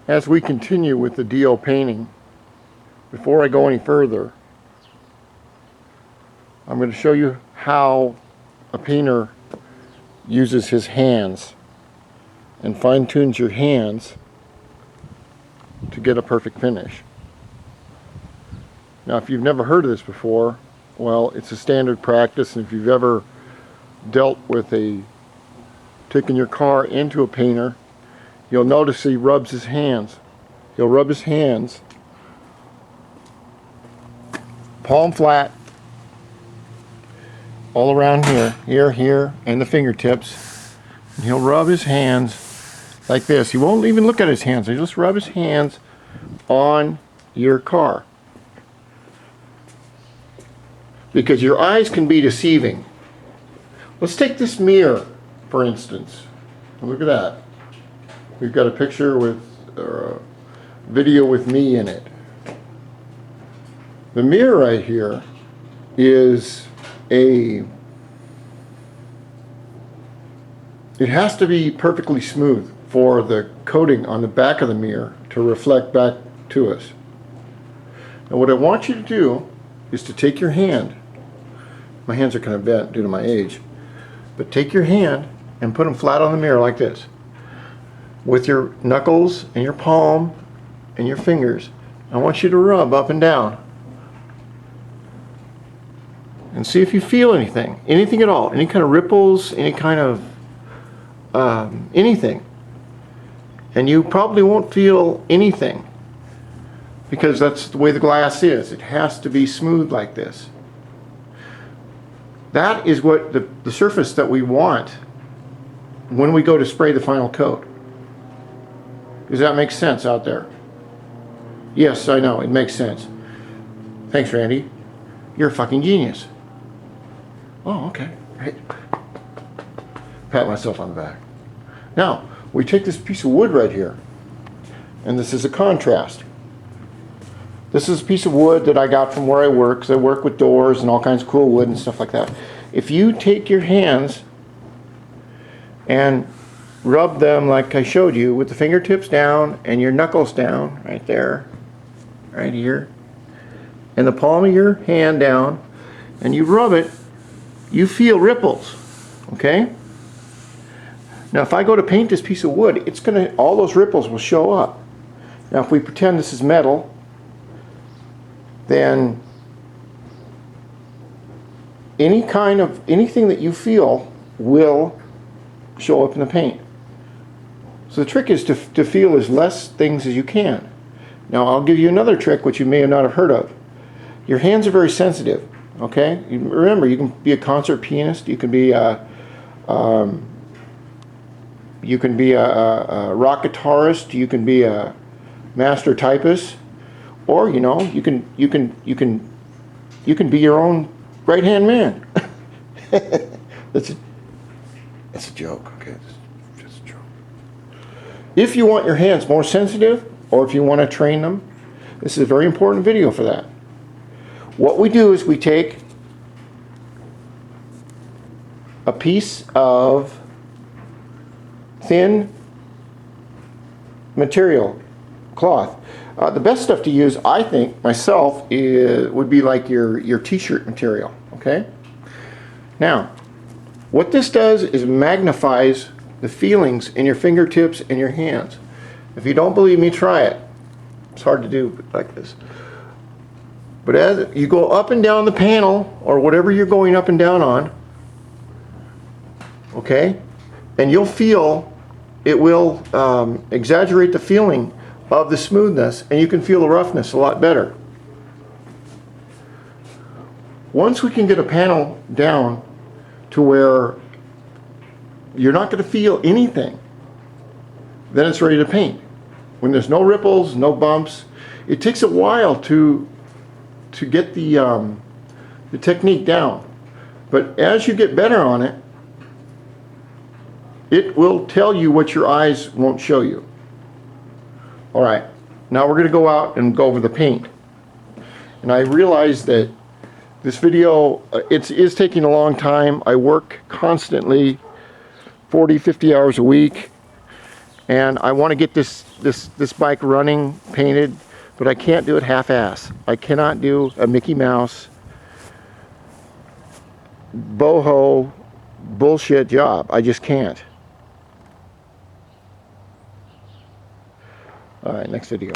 As we continue with the DO painting, before I go any further, I'm going to show you how a painter uses his hands and fine-tunes your hands to get a perfect finish. Now, if you've never heard of this before, well, it's a standard practice, and if you've ever dealt with taking your car into a painter, you'll notice he rubs his hands. He'll rub his hands palm flat all around here, and the fingertips. And he'll rub his hands like this. He won't even look at his hands. He'll just rub his hands on your car. Because your eyes can be deceiving. Let's take this mirror, for instance. Look at that. We've got a picture with, or a video with me in it. The mirror right here is it has to be perfectly smooth for the coating on the back of the mirror to reflect back to us. And what I want you to do is to take your hand. My hands are kind of bent due to my age. But take your hand and put them flat on the mirror like this. With your knuckles and your palm and your fingers, I want you to rub up and down. And see if you feel anything. Anything at all. Any kind of ripples, any kind of anything. And you probably won't feel anything, because that's the way the glass is. It has to be smooth like this. That is what the surface that we want when we go to spray the final coat. Does that make sense out there? Yes, I know, it makes sense. Thanks, Randy. You're a fucking genius. Oh, okay. Great. Pat myself on the back. Now, we take this piece of wood right here, and this is a contrast. This is a piece of wood that I got from where I work, because I work with doors and all kinds of cool wood and stuff like that. If you take your hands and rub them like I showed you, with the fingertips down and your knuckles down, right there, right here, and the palm of your hand down, and you rub it, you feel ripples, okay? Now if I go to paint this piece of wood, it's gonna, all those ripples will show up. Now if we pretend this is metal, then anything that you feel will show up in the paint. So the trick is to feel as less things as you can. Now I'll give you another trick which you may not have heard of. Your hands are very sensitive, okay? Remember, you can be a concert pianist, you can be a rock guitarist, you can be a master typist, or you know, you can be your own right-hand man. That's a joke, okay? It's just a joke. If you want your hands more sensitive, or if you want to train them, this is a very important video for that. What we do is we take a piece of thin material, cloth. The best stuff to use, I think, myself, would be like your t-shirt material, okay? Now, what this does is magnifies the feelings in your fingertips and your hands. If you don't believe me, try it. It's hard to do like this. But as you go up and down the panel, or whatever you're going up and down on, okay, and you'll feel, it will exaggerate the feeling of the smoothness, and you can feel the roughness a lot better. Once we can get a panel down to where you're not going to feel anything, then it's ready to paint. When there's no ripples, no bumps, it takes a while to get the technique down. But as you get better on it, it will tell you what your eyes won't show you. All right, now we're going to go out and go over the paint. And I realize that this video, it is taking a long time. I work constantly, 40, 50 hours a week. And I want to get this bike running, painted, but I can't do it half-ass. I cannot do a Mickey Mouse boho bullshit job. I just can't. All right, next video.